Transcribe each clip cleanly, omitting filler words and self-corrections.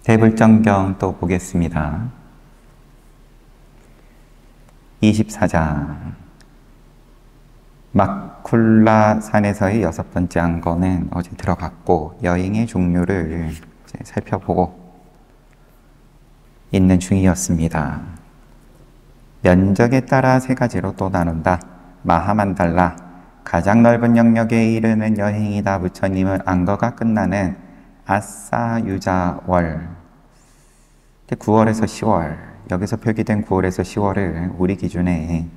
대불정경 또 보겠습니다. 24장 마쿨라 산에서의 6번째 안건은 어제 들어갔고 여행의 종류를 이제 살펴보고 있는 중이었습니다. 면적에 따라 3가지로 또 나눈다. 마하만달라, 가장 넓은 영역에 이르는 여행이다. 부처님은 안거가 끝나는 아싸유자월, 9월에서 10월, 여기서 표기된 9월에서 10월을 우리 기준에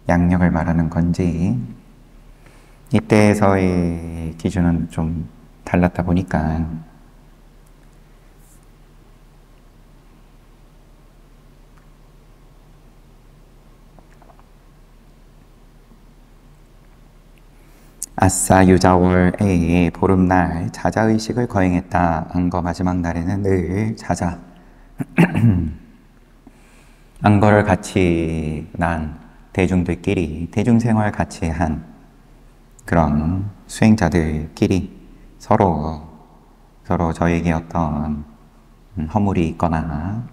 양력을 말하는 건지, 이때에서의 기준은 좀 달랐다 보니까 아싸유자월의 보름날 자자의식을 거행했다. 안거 마지막 날에는 늘 자자 안거를 같이 난 대중들끼리 대중생활 같이 한 그런 수행자들끼리 서로 저에게 어떤 허물이 있거나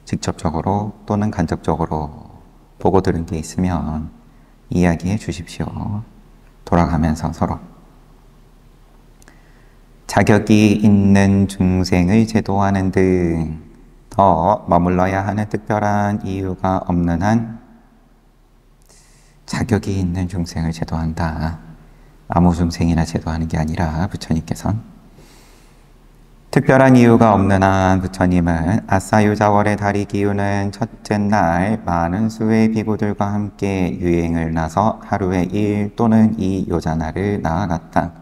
직접적으로 또는 간접적으로 보고 들은 게 있으면 이야기해 주십시오. 돌아가면서 서로 자격이 있는 중생을 제도하는 등 더 머물러야 하는 특별한 이유가 없는 한 자격이 있는 중생을 제도한다. 아무 중생이나 제도하는 게 아니라 부처님께서는 특별한 이유가 없는 한 부처님은 아싸유자월의 달이 기우는 첫째 날 많은 수의 비구들과 함께 유행을 나서 하루에 1 또는 2 요자나를 나아갔다.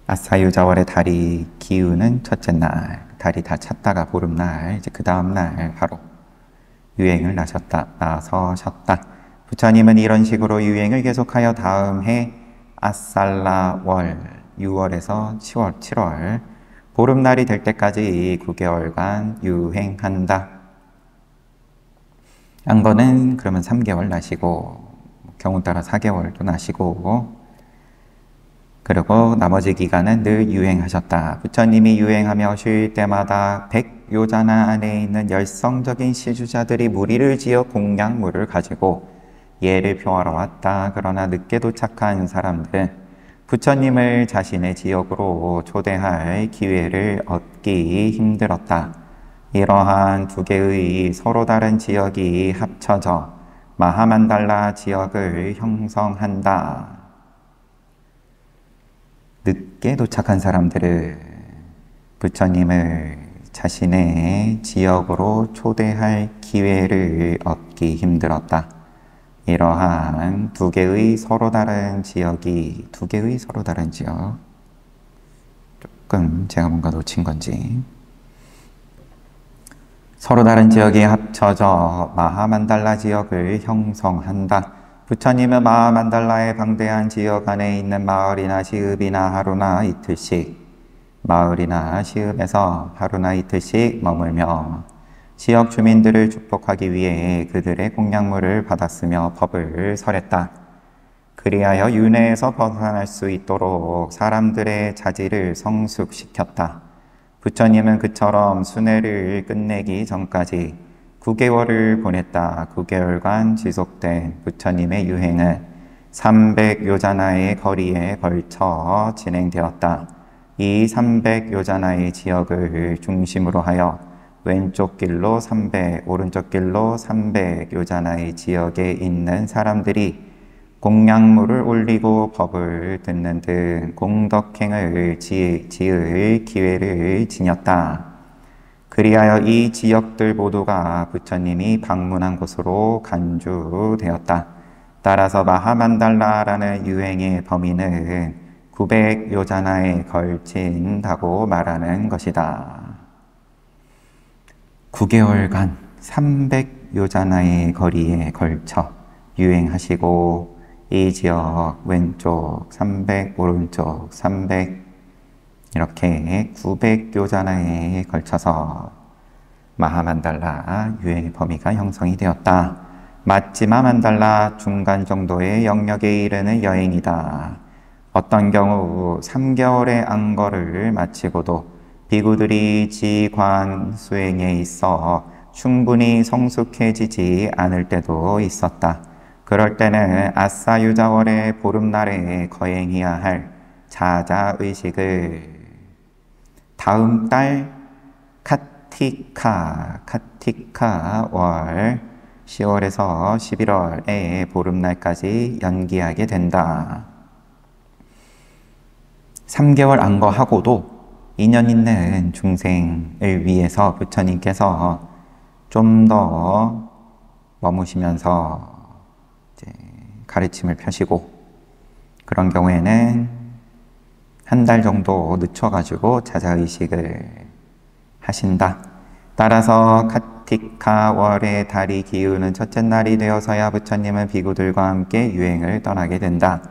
아싸유자월의 달이 기우는 첫째 날, 달이 다 찼다가 보름날, 이제 그 다음날 바로 유행을 나서셨다. 부처님은 이런 식으로 유행을 계속하여 다음 해 아살라월 6월에서 10월, 7월 보름날이 될 때까지 9개월간 유행한다. 안거는 그러면 3개월 나시고 경우 따라 4개월도 나시고 그리고 나머지 기간은 늘 유행하셨다. 부처님이 유행하며 쉴 때마다 100요자나 안에 있는 열성적인 시주자들이 무리를 지어 공양물을 가지고 예를 표하러 왔다. 그러나 늦게 도착한 사람들은 부처님을 자신의 지역으로 초대할 기회를 얻기 힘들었다. 이러한 2개의 서로 다른 지역이 합쳐져 마하만달라 지역을 형성한다. 늦게 도착한 사람들은 부처님을 자신의 지역으로 초대할 기회를 얻기 힘들었다. 이러한 2개의 서로 다른 지역이 2개의 서로 다른 지역, 조금 제가 뭔가 놓친 건지, 서로 다른 지역이 합쳐져 마하만달라 지역을 형성한다. 부처님은 마하만달라의 방대한 지역 안에 있는 마을이나 시읍이나 하루나 이틀씩, 마을이나 시읍에서 하루나 이틀씩 머물며 지역 주민들을 축복하기 위해 그들의 공양물을 받았으며 법을 설했다. 그리하여 윤회에서 벗어날 수 있도록 사람들의 자질을 성숙시켰다. 부처님은 그처럼 순회를 끝내기 전까지 9개월을 보냈다. 9개월간 지속된 부처님의 유행은 300요자나의 거리에 걸쳐 진행되었다. 이 300요자나의 지역을 중심으로 하여 왼쪽 길로 300, 오른쪽 길로 300요자나의 지역에 있는 사람들이 공양물을 올리고 법을 듣는 등 공덕행을 지을 기회를 지녔다. 그리하여 이 지역들 모두가 부처님이 방문한 곳으로 간주되었다. 따라서 마하만달라라는 유행의 범위는 900요자나에 걸친다고 말하는 것이다. 9개월간 300요자나의 거리에 걸쳐 유행하시고 이 지역 왼쪽 300, 오른쪽 300 이렇게 900요자나에 걸쳐서 마하만달라 유행의 범위가 형성이 되었다. 마치 마만달라 중간 정도의 영역에 이르는 여행이다. 어떤 경우 3개월의 안거를 마치고도 비구들이 지관 수행에 있어 충분히 성숙해지지 않을 때도 있었다. 그럴 때는 아싸유자월의 보름날에 거행해야 할 자자의식을 다음 달 카티카 월 10월에서 11월의 보름날까지 연기하게 된다. 3개월 안거하고도 인연 있는 중생을 위해서 부처님께서 좀 더 머무시면서 이제 가르침을 펴시고, 그런 경우에는 한 달 정도 늦춰가지고 자자의식을 하신다. 따라서 카티카월의 달이 기우는 첫째 날이 되어서야 부처님은 비구들과 함께 유행을 떠나게 된다.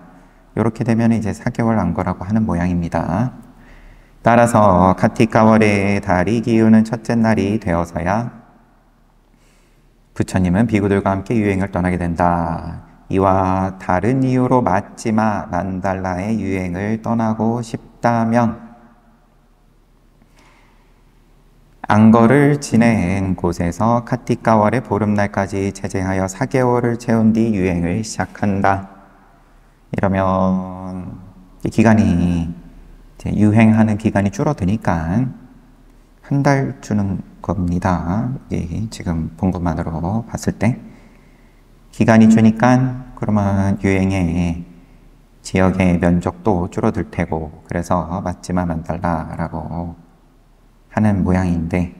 이렇게 되면 이제 4개월 안거라고 하는 모양입니다. 따라서 카티카월의 달이 기우는 첫째 날이 되어서야 부처님은 비구들과 함께 유행을 떠나게 된다. 이와 다른 이유로 마찌마 만달라의 유행을 떠나고 싶다면 안거를 지낸 곳에서 카티카월의 보름날까지 체제하여 4개월을 채운 뒤 유행을 시작한다. 이러면 이 기간이 이제 유행하는 기간이 줄어드니까 한 달 주는 겁니다. 지금 본 것만으로 봤을 때 기간이 주니까 그러면 유행의 지역의 면적도 줄어들 테고, 그래서 맞지만 안 달라라고 하는 모양인데,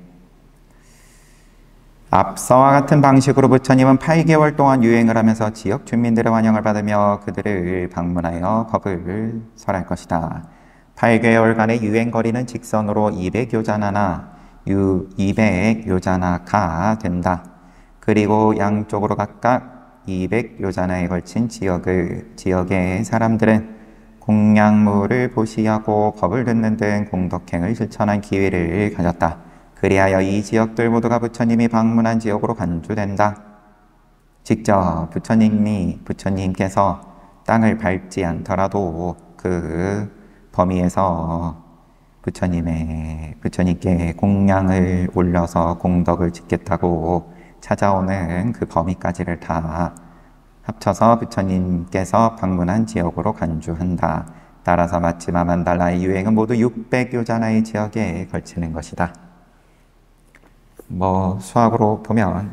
앞서와 같은 방식으로 부처님은 8개월 동안 유행을 하면서 지역 주민들의 환영을 받으며 그들을 방문하여 법을 설할 것이다. 8개월간의 유행거리는 직선으로 200요자나나 200요자나가 된다. 그리고 양쪽으로 각각 200요자나에 걸친 지역의 사람들은 공양물을 보시하고 법을 듣는 등 공덕행을 실천한 기회를 가졌다. 그리하여 이 지역들 모두가 부처님이 방문한 지역으로 간주된다. 직접 부처님께서 땅을 밟지 않더라도 그 범위에서 부처님께 공양을 올려서 공덕을 짓겠다고 찾아오는 그 범위까지를 다 합쳐서 부처님께서 방문한 지역으로 간주한다. 따라서 마치마 만달라의 유행은 모두 600요자나의 지역에 걸치는 것이다. 수학으로 보면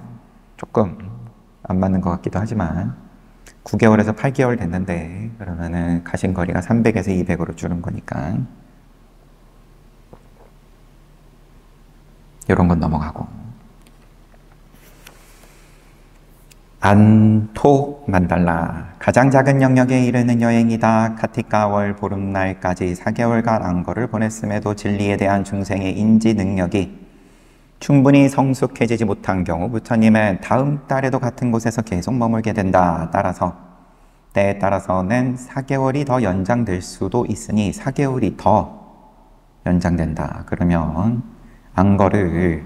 조금 안 맞는 것 같기도 하지만 9개월에서 8개월 됐는데 그러면은 가신 거리가 300에서 200으로 줄은 거니까 이런 건 넘어가고, 안토 만달라 가장 작은 영역에 이르는 여행이다. 카티카월 보름날까지 4개월간 안거를 보냈음에도 진리에 대한 중생의 인지 능력이 충분히 성숙해지지 못한 경우 부처님은 다음 달에도 같은 곳에서 계속 머물게 된다. 따라서 때에 따라서는 4개월이 더 연장될 수도 있으니 4개월이 더 연장된다. 그러면 안거를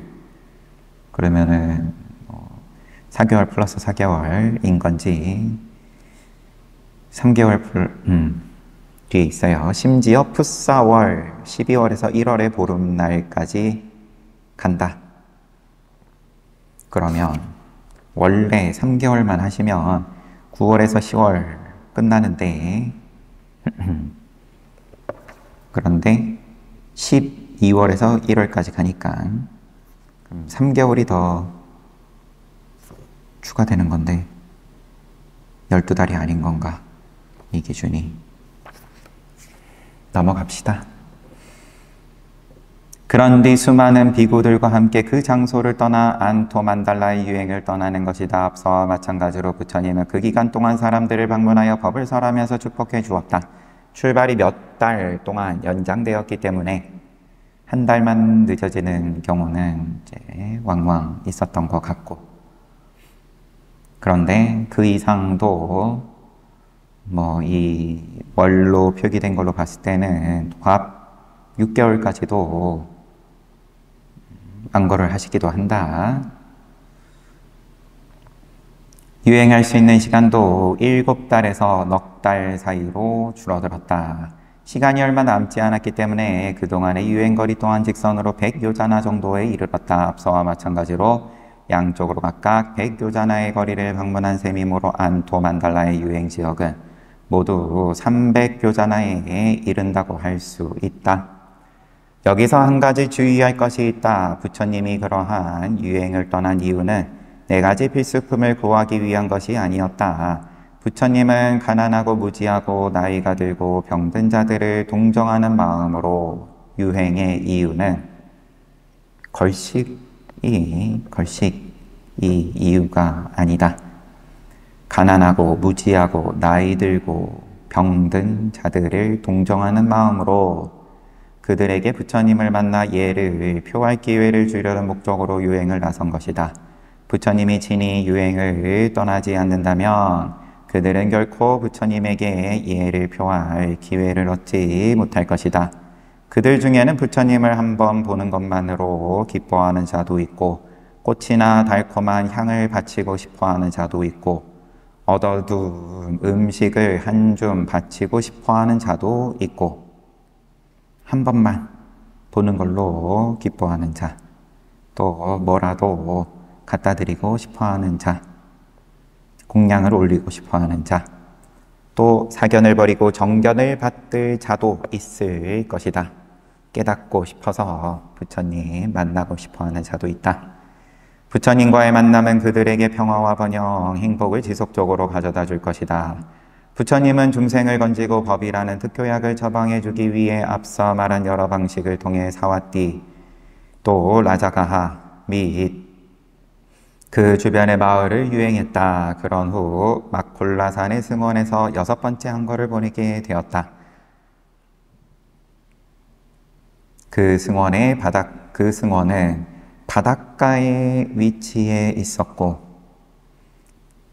그러면은 4개월 플러스 4개월인 건지 3개월 뒤에 있어요. 심지어 풋사월 12월에서 1월의 보름날까지 간다. 그러면 원래 3개월만 하시면 9월에서 10월 끝나는데 그런데 12월에서 1월까지 가니까 그럼 3개월이 더 추가되는 건데 12달이 아닌 건가? 이 기준이. 넘어갑시다. 그런 뒤 수많은 비구들과 함께 그 장소를 떠나 안토만달라의 유행을 떠나는 것이다. 앞서와 마찬가지로 부처님은 그 기간 동안 사람들을 방문하여 법을 설하면서 축복해 주었다. 출발이 몇 달 동안 연장되었기 때문에 한 달만 늦어지는 경우는 이제 왕왕 있었던 것 같고, 그런데 그 이상도 이 월로 표기된 걸로 봤을 때는 합 6개월까지도 안거를 하시기도 한다. 유행할 수 있는 시간도 7달에서 넉 달 사이로 줄어들었다. 시간이 얼마 남지 않았기 때문에 그동안의 유행거리 또한 직선으로 100요자나 정도에 이르렀다. 앞서와 마찬가지로 양쪽으로 각각 100요자나의 거리를 방문한 셈이므로 안토만달라의 유행지역은 모두 300요자나에 이른다고 할 수 있다. 여기서 한 가지 주의할 것이 있다. 부처님이 그러한 유행을 떠난 이유는 4가지 필수품을 구하기 위한 것이 아니었다. 부처님은 가난하고 무지하고 나이가 들고 병든 자들을 동정하는 마음으로 유행의 이유는 걸식이 이유가 아니다. 가난하고 무지하고 나이 들고 병든 자들을 동정하는 마음으로 그들에게 부처님을 만나 예를 표할 기회를 주려는 목적으로 유행을 나선 것이다. 부처님이 친히 유행을 떠나지 않는다면 그들은 결코 부처님에게 예를 표할 기회를 얻지 못할 것이다. 그들 중에는 부처님을 한번 보는 것만으로 기뻐하는 자도 있고 꽃이나 달콤한 향을 바치고 싶어하는 자도 있고 얻어둔 음식을 한 줌 바치고 싶어하는 자도 있고 한 번만 보는 걸로 기뻐하는 자, 또 뭐라도 갖다 드리고 싶어하는 자, 공양을 올리고 싶어하는 자, 또 사견을 버리고 정견을 받들 자도 있을 것이다. 깨닫고 싶어서 부처님 만나고 싶어하는 자도 있다. 부처님과의 만남은 그들에게 평화와 번영, 행복을 지속적으로 가져다 줄 것이다. 부처님은 중생을 건지고 법이라는 특효약을 처방해 주기 위해 앞서 말한 여러 방식을 통해 사와띠, 또 라자가하 및 그 주변의 마을을 유행했다. 그런 후 마콜라산의 승원에서 6번째 한거를 보내게 되었다. 그 승원은 바닷가에 위치해 있었고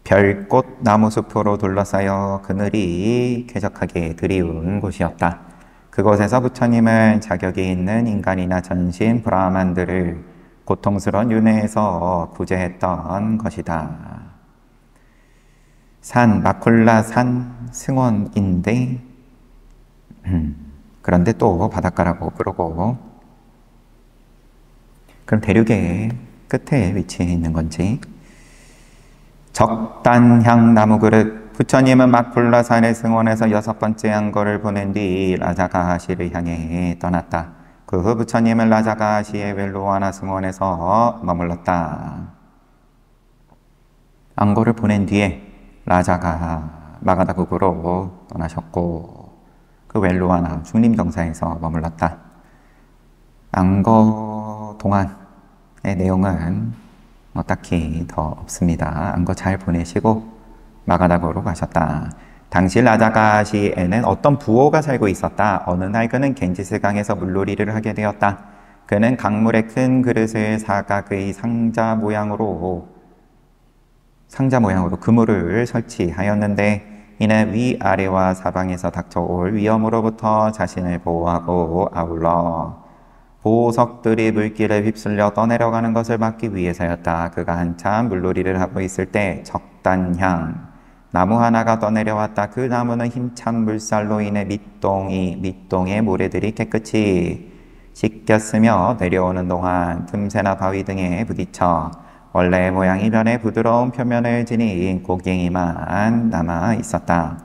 별꽃 나무숲으로 둘러싸여 그늘이 쾌적하게 드리운 곳이었다. 그곳에서 부처님은 자격이 있는 인간이나 전신 브라만들을 고통스러운 윤회에서 구제했던 것이다. 마콜라산 승원인데 그런데 또 바닷가라고 부르고, 그럼 대륙의 끝에 위치해 있는 건지. 적단향 나무그릇. 부처님은 마콜라산의 승원에서 6번째 한거를 보낸 뒤 라자가하시를 향해 떠났다. 그 후 부처님은 라자가하시의 웰로와나 승원에서 머물렀다. 안거를 보낸 뒤에 라자가하 마가다국으로 떠나셨고 그 웰로와나 중림정사에서 머물렀다. 안거 동안의 내용은 딱히 더 없습니다. 안거 잘 보내시고 마가다국으로 가셨다. 당시 라자가시에는 어떤 부호가 살고 있었다. 어느 날 그는 겐지스강에서 물놀이를 하게 되었다. 그는 강물에 큰 그릇을 사각의 상자 모양으로 그물을 설치하였는데 이는 위아래와 사방에서 닥쳐올 위험으로부터 자신을 보호하고 아울러 보석들이 물길에 휩쓸려 떠내려가는 것을 막기 위해서였다. 그가 한참 물놀이를 하고 있을 때 적단향 나무 하나가 떠내려왔다. 그 나무는 힘찬 물살로 인해 밑동의 모래들이 깨끗이 씻겼으며 내려오는 동안 틈새나 바위 등에 부딪혀 원래의 모양이 변해 부드러운 표면을 지닌 곡괭이만 남아 있었다.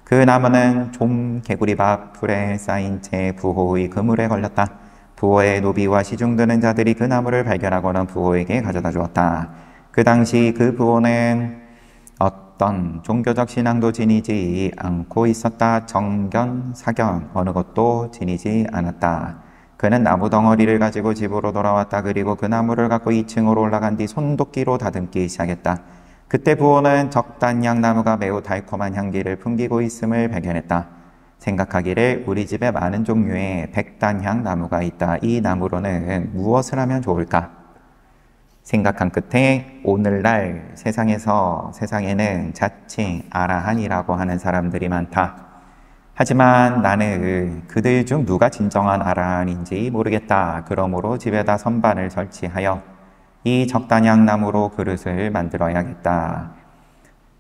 그 나무는 좀 개구리밥 풀에 쌓인 채 부호의 그물에 걸렸다. 부호의 노비와 시중드는 자들이 그 나무를 발견하고는 부호에게 가져다 주었다. 그 당시 그 부호는 어떤 종교적 신앙도 지니지 않고 있었다. 정견, 사견 어느 것도 지니지 않았다. 그는 나무 덩어리를 가지고 집으로 돌아왔다. 그리고 그 나무를 갖고 2층으로 올라간 뒤 손도끼로 다듬기 시작했다. 그때 부호는 적단향 나무가 매우 달콤한 향기를 풍기고 있음을 발견했다. 생각하기를 우리 집에 많은 종류의 백단향 나무가 있다. 이 나무로는 무엇을 하면 좋을까? 생각한 끝에 오늘날 세상에는 자칭 아라한이라고 하는 사람들이 많다. 하지만 나는 그들 중 누가 진정한 아라한인지 모르겠다. 그러므로 집에다 선반을 설치하여 이 적단향 나무로 그릇을 만들어야겠다.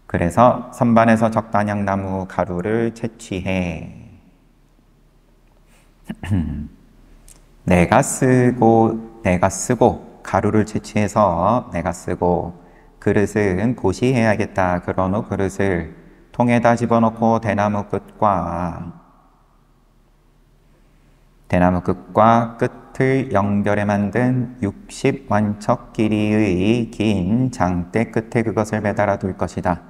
그래서 선반에서 적단향 나무 가루를 채취해 내가 쓰고 가루를 채취해서 내가 쓰고 그릇은 보시해야겠다. 그런 후 그릇을 통에다 집어넣고 대나무 끝과 끝을 연결해 만든 60완척 길이의 긴 장대 끝에 그것을 매달아 둘 것이다.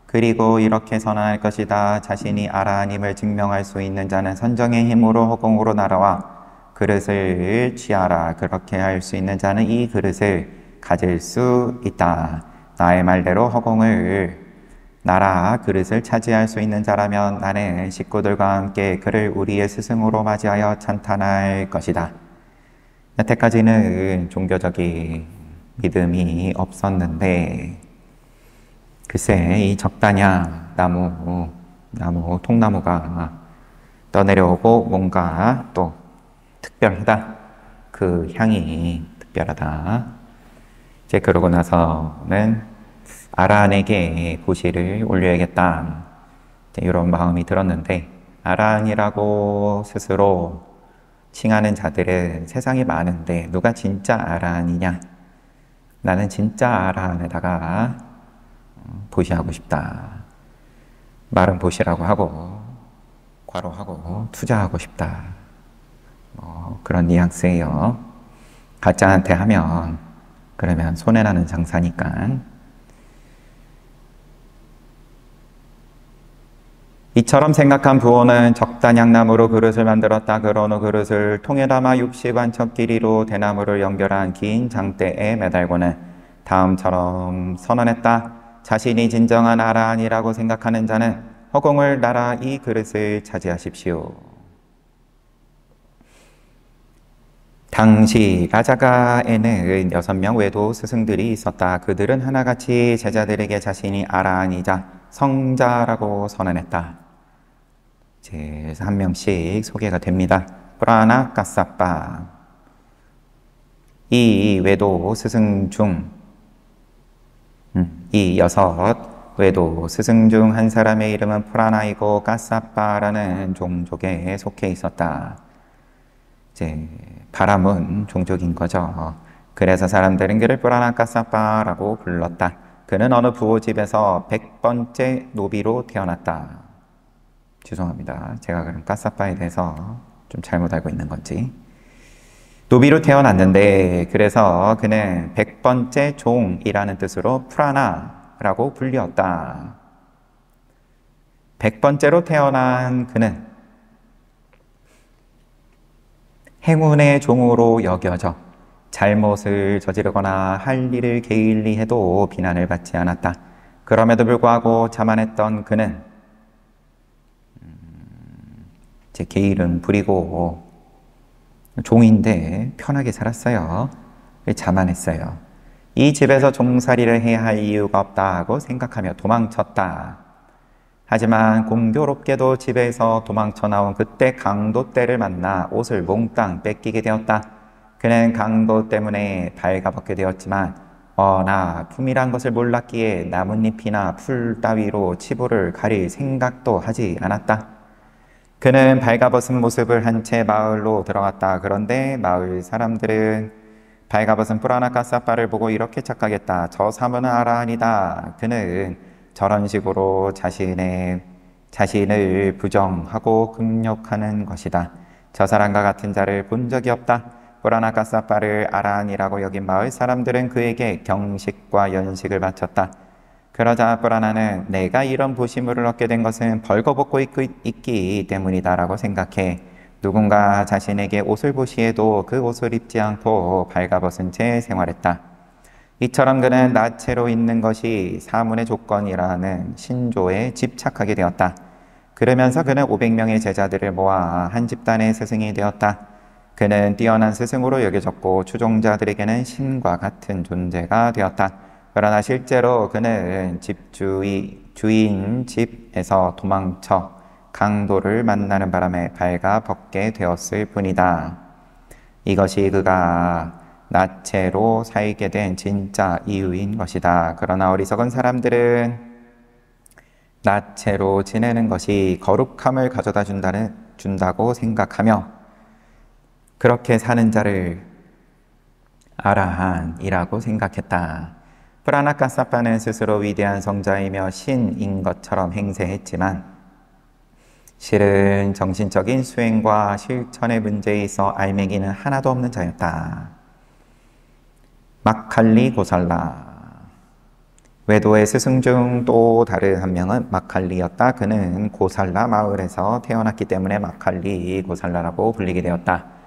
그리고 이렇게 선언할 것이다. 자신이 아라님을 증명할 수 있는 자는 선정의 힘으로 허공으로 날아와 그릇을 취하라. 그렇게 할 수 있는 자는 이 그릇을 가질 수 있다. 나의 말대로 허공을 날아 그릇을 차지할 수 있는 자라면 나는 식구들과 함께 그를 우리의 스승으로 맞이하여 찬탄할 것이다. 여태까지는 종교적인 믿음이 없었는데 글쎄 이 적다냐 통나무가 떠내려오고 뭔가 또 특별하다. 그 향이 특별하다. 이제 그러고 나서는 아란에게 보시를 올려야겠다. 이런 마음이 들었는데 아란이라고 스스로 칭하는 자들은 세상에 많은데 누가 진짜 아란이냐? 나는 진짜 아란에다가 보시하고 싶다. 말은 보시라고 하고 과로하고 투자하고 싶다. 그런 뉘앙스예요. 가짜한테 하면 그러면 손해나는 장사니까. 이처럼 생각한 부호는 적단향나무로 그릇을 만들었다. 그런 후 그릇을 통에 담아 60완척 길이로 대나무를 연결한 긴 장대에 매달고는 다음처럼 선언했다. 자신이 진정한 아란이라고 생각하는 자는 허공을 날아 이 그릇을 차지하십시오. 당시 라자가에는 6명 외도 스승들이 있었다. 그들은 하나같이 제자들에게 자신이 아란이자 성자라고 선언했다. 이제 한 명씩 소개가 됩니다. 프라나 까사빠. 이 외도 스승 중 이 6 외도 스승 중 한 사람의 이름은 프라나이고 까사빠라는 종족에 속해 있었다. 이제 바라문 종족인 거죠. 그래서 사람들은 그를 프라나 까사빠라고 불렀다. 그는 어느 부호 집에서 100번째 노비로 태어났다. 죄송합니다. 제가 그럼 까사빠에 대해서 좀 잘못 알고 있는 건지. 노비로 태어났는데 그래서 그는 100번째 종이라는 뜻으로 프라나라고 불렸다. 100번째로 태어난 그는 행운의 종으로 여겨져 잘못을 저지르거나 할 일을 게을리 해도 비난을 받지 않았다. 그럼에도 불구하고 자만했던 그는 제 게으름 부리고 종인데 편하게 살았어요. 자만했어요. 이 집에서 종살이를 해야 할 이유가 없다고 생각하며 도망쳤다. 하지만 공교롭게도 집에서 도망쳐 나온 그때 강도 떼를 만나 옷을 몽땅 뺏기게 되었다. 그는 강도 때문에 발가벗게 되었지만 워낙 품이란 것을 몰랐기에 나뭇잎이나 풀 따위로 치부를 가릴 생각도 하지 않았다. 그는 발가벗은 모습을 한 채 마을로 들어갔다. 그런데 마을 사람들은 발가벗은 프라나 까사빠를 보고 이렇게 착각했다. 저 사문은 아라한이다. 그는 저런 식으로 자신을 부정하고 금욕하는 것이다. 저 사람과 같은 자를 본 적이 없다. 프라나 까사빠를 아라한이라고 여긴 마을 사람들은 그에게 경식과 연식을 바쳤다. 그러자 프라나는 내가 이런 보시물을 얻게 된 것은 벌거벗고 있기 때문이다 라고 생각해 누군가 자신에게 옷을 보시해도 그 옷을 입지 않고 발가벗은 채 생활했다. 이처럼 그는 나체로 있는 것이 사문의 조건이라는 신조에 집착하게 되었다. 그러면서 그는 500명의 제자들을 모아 한 집단의 스승이 되었다. 그는 뛰어난 스승으로 여겨졌고 추종자들에게는 신과 같은 존재가 되었다. 그러나 실제로 그는 주인 집에서 도망쳐 강도를 만나는 바람에 발가벗게 되었을 뿐이다. 이것이 그가 나체로 살게 된 진짜 이유인 것이다. 그러나 어리석은 사람들은 나체로 지내는 것이 거룩함을 가져다 준다고 생각하며 그렇게 사는 자를 아라한이라고 생각했다. 프라나카사파는 스스로 위대한 성자이며 신인 것처럼 행세했지만 실은 정신적인 수행과 실천의 문제에 있어 알맹이는 하나도 없는 자였다. 마칼리 고살라. 외도의 스승 중 또 다른 한 명은 마칼리였다. 그는 고살라 마을에서 태어났기 때문에 마칼리 고살라라고 불리게 되었다.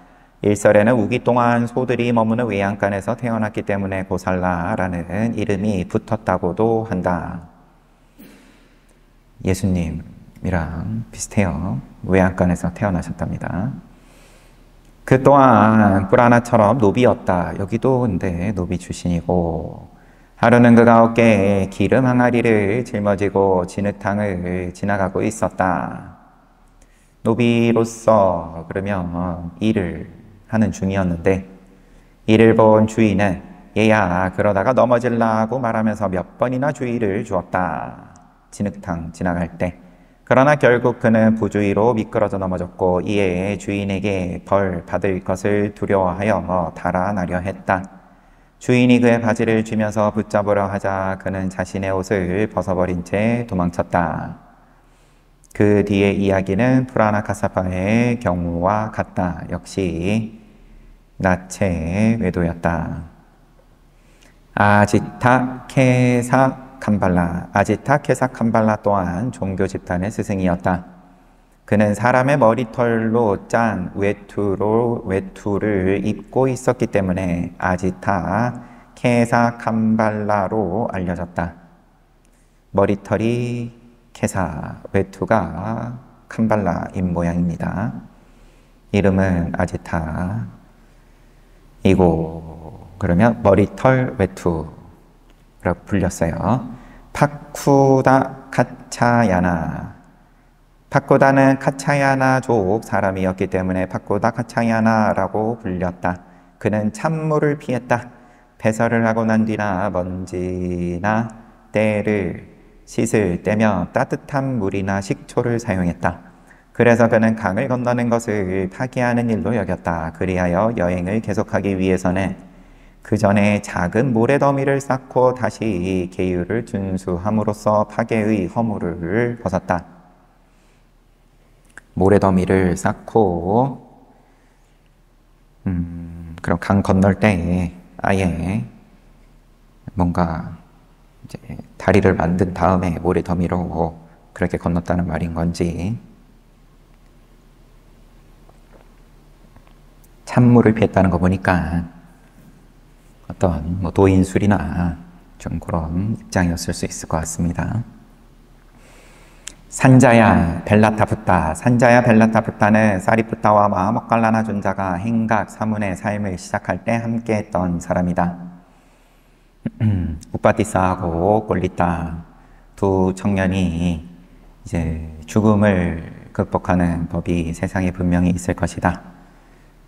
일설에는 우기 동안 소들이 머무는 외양간에서 태어났기 때문에 고살라라는 이름이 붙었다고도 한다. 예수님이랑 비슷해요. 외양간에서 태어나셨답니다. 그 또한 뿔하나처럼 노비였다. 여기도 근데 노비 출신이고 하루는 그가 어깨에 기름 항아리를 짊어지고 진흙탕을 지나가고 있었다. 노비로서 그러면 일을 하는 중이었는데 이를 본 주인은 얘야 그러다가 넘어질라고 말하면서 몇 번이나 주의를 주었다. 진흙탕 지나갈 때. 그러나 결국 그는 부주의로 미끄러져 넘어졌고 이에 주인에게 벌 받을 것을 두려워하여 달아나려 했다. 주인이 그의 바지를 쥐면서 붙잡으려 하자 그는 자신의 옷을 벗어버린 채 도망쳤다. 그 뒤의 이야기는 프라나카사파의 경우와 같다. 역시 나체 외도였다. 아지타 케사 캄발라. 아지타 케사 캄발라 또한 종교 집단의 스승이었다. 그는 사람의 머리털로 짠 외투를 입고 있었기 때문에 아지타 케사 캄발라로 알려졌다. 머리털이 케사, 외투가 캄발라인 모양입니다. 이름은 아지타이고 그러면 머리털 외투라고 불렸어요. 파쿠다 카차야나. 파쿠다는 카차야나족 사람이었기 때문에 파쿠다 카차야나라고 불렸다. 그는 찬물을 피했다. 배설을 하고 난 뒤나 먼지나 때를 씻을 때며 따뜻한 물이나 식초를 사용했다. 그래서 그는 강을 건너는 것을 타개하는 일로 여겼다. 그리하여 여행을 계속하기 위해서는 그 전에 작은 모래더미를 쌓고 다시 계율을 준수함으로써 파괴의 허물을 벗었다. 모래더미를 쌓고 그럼 강 건널 때 아예 뭔가 이제 다리를 만든 다음에 모래더미로 그렇게 건넜다는 말인 건지 찬물을 피했다는 거 보니까 어떤 도인술이나 좀 그런 입장이었을 수 있을 것 같습니다. 산자야 벨라타푸타. 산자야 벨라타푸타는 사리푸타와 마하모칼라나 존자가 행각 사문의 삶을 시작할 때 함께했던 사람이다. 우파티사하고 꼴리타 두 청년이 이제 죽음을 극복하는 법이 세상에 분명히 있을 것이다.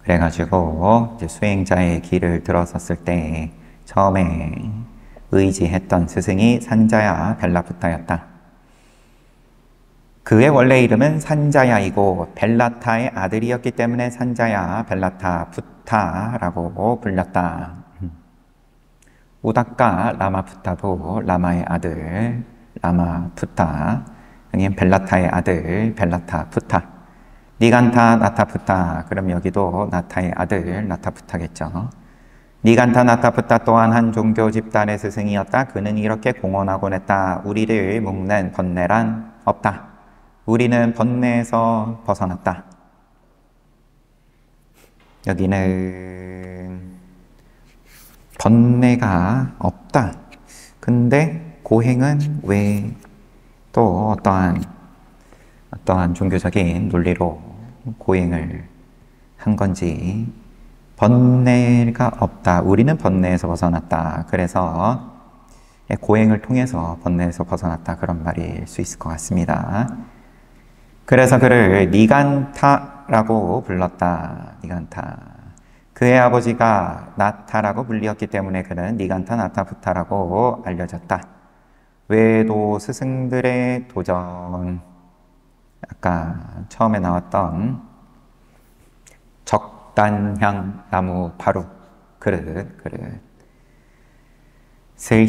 그래가지고 이제 수행자의 길을 들어섰을 때 처음에 의지했던 스승이 산자야 벨라푸타였다. 그의 원래 이름은 산자야이고 벨라타의 아들이었기 때문에 산자야 벨라타 푸타라고 불렸다. 우다카 라마푸타도 라마의 아들 라마푸타, 여기는 벨라타의 아들 벨라타 푸타. 니간타 나타푸타, 그럼 여기도 나타의 아들 나타푸타겠죠. 니간타 나타푸타 또한 한 종교 집단의 스승이었다. 그는 이렇게 공언하곤 했다. 우리를 묶는 번뇌란 없다. 우리는 번뇌에서 벗어났다. 여기는 번뇌가 없다. 근데 고행은 왜 또 어떠한 종교적인 논리로 고행을 한 건지. 번뇌가 없다. 우리는 번뇌에서 벗어났다. 그래서 고행을 통해서 번뇌에서 벗어났다. 그런 말일 수 있을 것 같습니다. 그래서 그를 니간타라고 불렀다. 니간타. 그의 아버지가 나타라고 불리었기 때문에 그는 니간타 나타푸타라고 알려졌다. 외도 스승들의 도전, 아까 처음에 나왔던 적단향 나무 바루 그릇을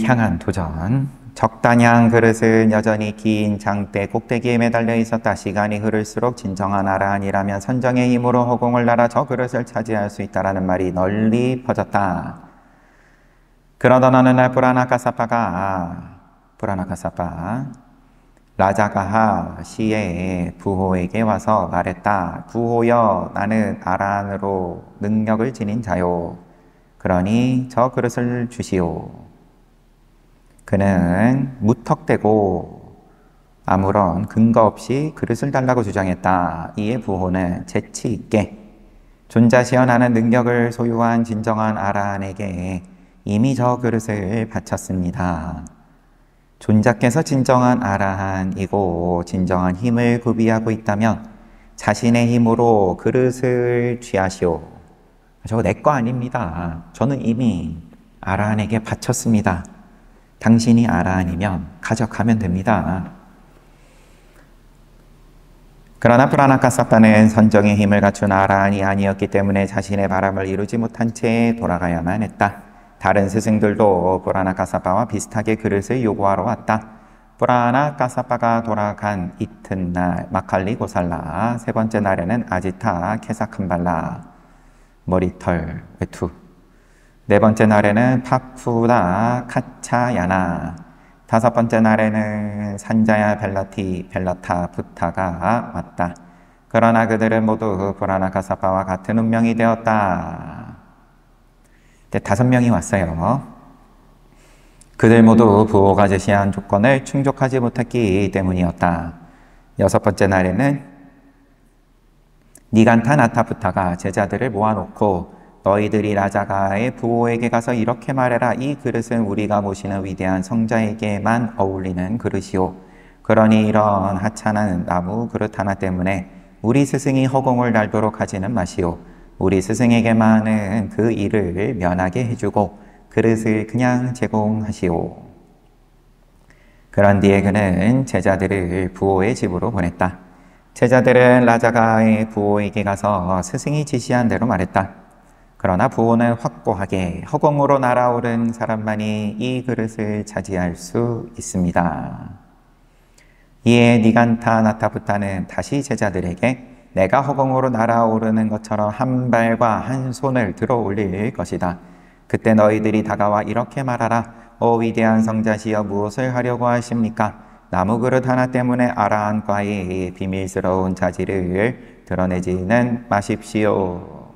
향한 도전. 적단향 그릇은 여전히 긴 장대 꼭대기에 매달려 있었다. 시간이 흐를수록 진정한 아라한이라면 선정의 힘으로 허공을 날아 저 그릇을 차지할 수 있다라는 말이 널리 퍼졌다. 그러던 어느 날 브라나카사파 라자가하 시의 부호에게 와서 말했다. 부호여, 나는 아라한으로 능력을 지닌 자요. 그러니 저 그릇을 주시오. 그는 무턱대고 아무런 근거 없이 그릇을 달라고 주장했다. 이에 부호는 재치 있게 존자시여 나는 능력을 소유한 진정한 아라한에게 이미 저 그릇을 바쳤습니다. 존자께서 진정한 아라한이고 진정한 힘을 구비하고 있다면 자신의 힘으로 그릇을 취하시오. 저거 내 거 아닙니다. 저는 이미 아라한에게 바쳤습니다. 당신이 아라한이면 가져가면 됩니다. 그러나 브라나카사파는 선정의 힘을 갖춘 아라한이 아니었기 때문에 자신의 바람을 이루지 못한 채 돌아가야만 했다. 다른 스승들도 브라나카사파와 비슷하게 그릇을 요구하러 왔다. 브라나카사파가 돌아간 이튿날 마칼리 고살라, 세 번째 날에는 아지타 케사캄발라, 머리털 외투, 네 번째 날에는 파푸다 카차야나, 다섯 번째 날에는 산자야 벨라타 부타가 왔다. 그러나 그들은 모두 브라나카사파와 같은 운명이 되었다. 5명이 왔어요. 그들 모두 부호가 제시한 조건을 충족하지 못했기 때문이었다. 6번째 날에는 니간타 나타부타가 제자들을 모아놓고 너희들이 라자가의 부호에게 가서 이렇게 말해라. 이 그릇은 우리가 모시는 위대한 성자에게만 어울리는 그릇이오. 그러니 이런 하찮은 나무 그릇 하나 때문에 우리 스승이 허공을 날도록 하지는 마시오. 우리 스승에게만은 그 일을 면하게 해주고 그릇을 그냥 제공하시오. 그런 뒤에 그는 제자들을 부호의 집으로 보냈다. 제자들은 라자가의 부호에게 가서 스승이 지시한 대로 말했다. 그러나 부호는 확고하게 허공으로 날아오른 사람만이 이 그릇을 차지할 수 있습니다. 이에 니간타 나타부타는 다시 제자들에게 내가 허공으로 날아오르는 것처럼 한 발과 한 손을 들어 올릴 것이다. 그때 너희들이 다가와 이렇게 말하라. 위대한 성자시여 무엇을 하려고 하십니까? 나무 그릇 하나 때문에 아라한과의 비밀스러운 자질을 드러내지는 마십시오.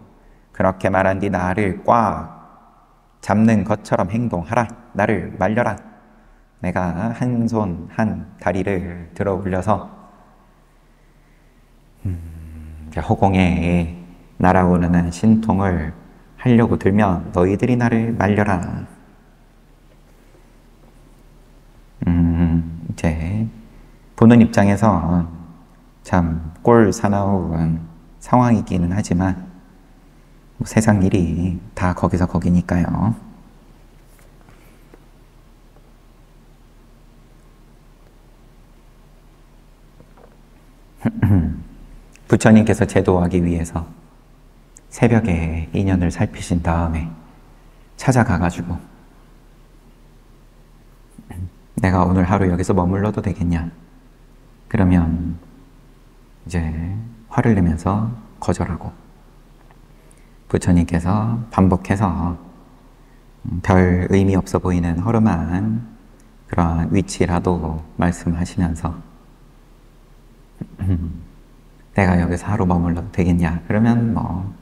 그렇게 말한 뒤 나를 꽉 잡는 것처럼 행동하라. 나를 말려라. 내가 한 손, 한 다리를 들어 올려서 허공에 날아오르는 신통을 하려고 들면 너희들이 나를 말려라. 이제 보는 입장에서 참 꼴 사나운 상황이기는 하지만 뭐 세상 일이 다 거기서 거기니까요. 부처님께서 제도하기 위해서 새벽에 인연을 살피신 다음에 찾아가가지고 내가 오늘 하루 여기서 머물러도 되겠냐? 그러면 이제 화를 내면서 거절하고 부처님께서 반복해서 별 의미 없어 보이는 허름한 그런 위치라도 말씀하시면서 내가 여기서 하루 머물러도 되겠냐? 그러면 뭐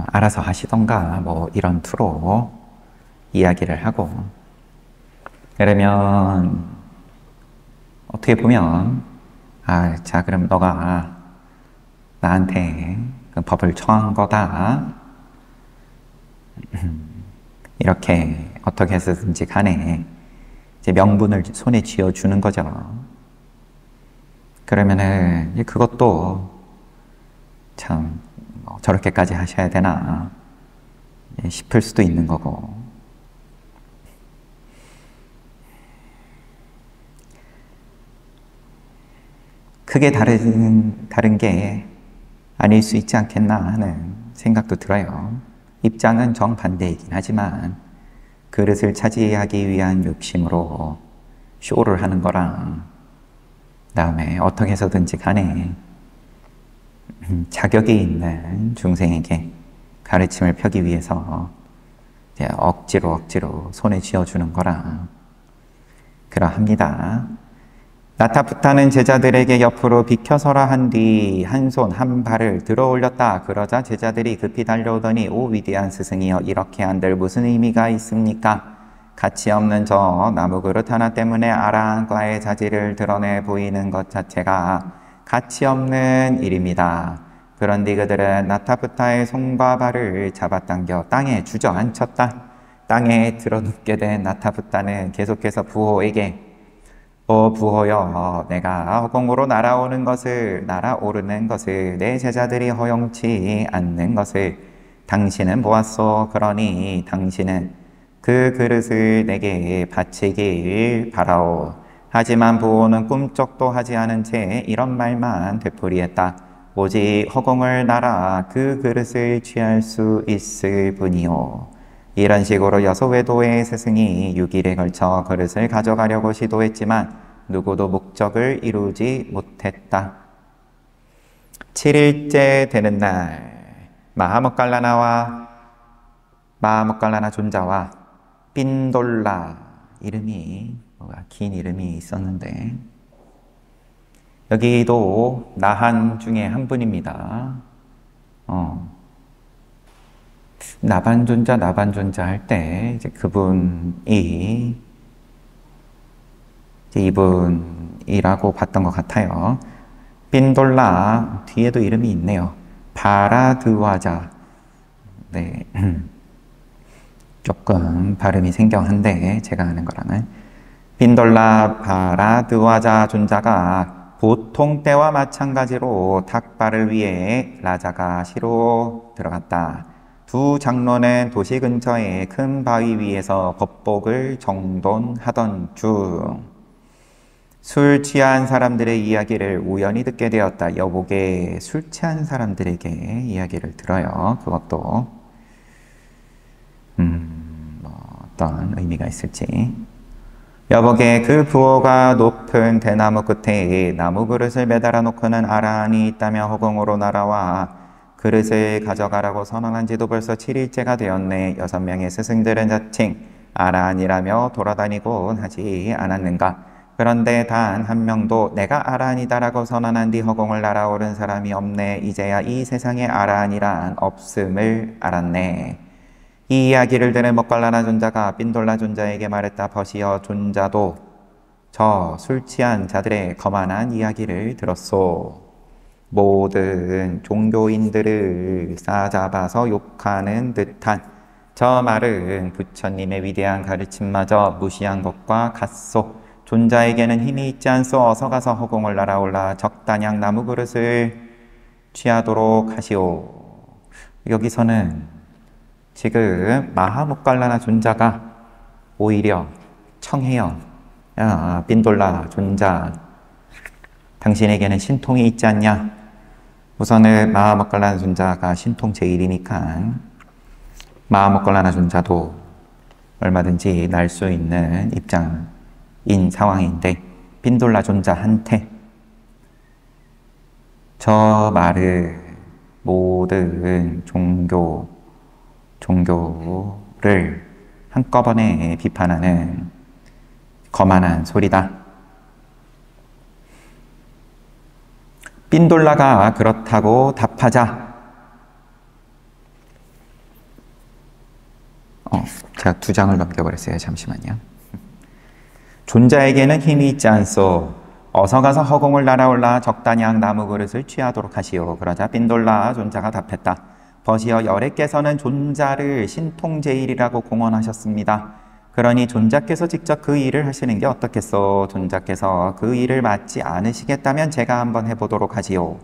알아서 하시던가 뭐 이런 투로 이야기를 하고, 그러면 어떻게 보면 자 그럼 너가 나한테 그 법을 청한 거다. 이렇게 어떻게 해서든지 간에 이제 명분을 손에 쥐어주는 거죠. 그러면은 그것도 참 저렇게까지 하셔야 되나 싶을 수도 있는 거고, 크게 다른 게 아닐 수 있지 않겠나 하는 생각도 들어요. 입장은 정반대이긴 하지만 그릇을 차지하기 위한 욕심으로 쇼를 하는 거랑 그다음에 어떻게 해서든지 간에 자격이 있는 중생에게 가르침을 펴기 위해서 이제 억지로 손에 쥐어주는 거랑 그러합니다. 나타부타는 제자들에게 옆으로 비켜서라 한 뒤 한 손 한 발을 들어 올렸다. 그러자 제자들이 급히 달려오더니 오 위대한 스승이여 이렇게 한들 무슨 의미가 있습니까? 가치 없는 저 나무 그릇 하나 때문에 아라한과의 자질을 드러내 보이는 것 자체가 가치 없는 일입니다. 그런데 그들은 나타부타의 손과 발을 잡아당겨 땅에 주저앉혔다. 땅에 드러눕게 된 나타부타는 계속해서 부호에게 부호여 내가 허공으로 날아오르는 것을 내 제자들이 허용치 않는 것을 당신은 보았소. 그러니 당신은 그 그릇을 내게 바치길 바라오. 하지만 부호는 꿈쩍도 하지 않은 채 이런 말만 되풀이했다. 오직 허공을 날아 그 그릇을 취할 수 있을 뿐이오. 이런 식으로 여소외도의 스승이 6일에 걸쳐 그릇을 가져가려고 시도했지만 누구도 목적을 이루지 못했다. 7일째 되는 날 마하모칼라나 존자와 빈돌라 이름이 긴 이름이 있었는데 여기도 나한 중에 한 분입니다. 나반존자 할 때 이제 그분이 이제 이분이라고 봤던 것 같아요. 빈돌라 뒤에도 이름이 있네요. 바라드와자. 네, 조금 발음이 생경한데 제가 아는 거랑은 빈돌라 바라드와자 존자가 보통 때와 마찬가지로 닭발을 위해 라자가 시로 들어갔다. 두 장로는 도시 근처의 큰 바위 위에서 법복을 정돈하던 중 술 취한 사람들의 이야기를 우연히 듣게 되었다. 여보게 술 취한 사람들에게 이야기를 들어요. 그것도 어떤 의미가 있을지. 여보게 그 부호가 높은 대나무 끝에 나무 그릇을 매달아 놓고는 아라한이 있다며 허공으로 날아와 그릇을 가져가라고 선언한 지도 벌써 7일째가 되었네. 6명의 스승들은 자칭 아라한이라며 돌아다니곤 하지 않았는가. 그런데 단 한 명도 내가 아라한이다라고 선언한 뒤 허공을 날아오른 사람이 없네. 이제야 이 세상에 아라한이란 없음을 알았네. 이 이야기를 들은 모칼라나 존자가 빈돌라 존자에게 말했다. 버시어 존자도 저 술 취한 자들의 거만한 이야기를 들었소. 모든 종교인들을 싸잡아서 욕하는 듯한 저 말은 부처님의 위대한 가르침마저 무시한 것과 같소. 존자에게는 힘이 있지 않소. 어서 가서 허공을 날아올라 적단양 나무 그릇을 취하도록 하시오. 여기서는 지금 마하모칼라나 존자가 오히려 청해요. 야, 빈돌라 존자, 당신에게는 신통이 있지 않냐? 우선은 마하모칼라나 존자가 신통 제일이니까 마하모칼라나 존자도 얼마든지 날 수 있는 입장인 상황인데 빈돌라 존자한테 저 말을 모든 종교를 한꺼번에 비판하는 거만한 소리다. 빈돌라가 그렇다고 답하자 제가 2장을 넘겨버렸어요. 잠시만요. 존자에게는 힘이 있지 않소. 어서 가서 허공을 날아올라 적단양 나무 그릇을 취하도록 하시오. 그러자 빈돌라 존자가 답했다. 버시어 열애께서는 존자를 신통제일이라고 공언하셨습니다. 그러니 존자께서 직접 그 일을 하시는 게 어떻겠소? 존자께서 그 일을 맡지 않으시겠다면 제가 한번 해보도록 하지요.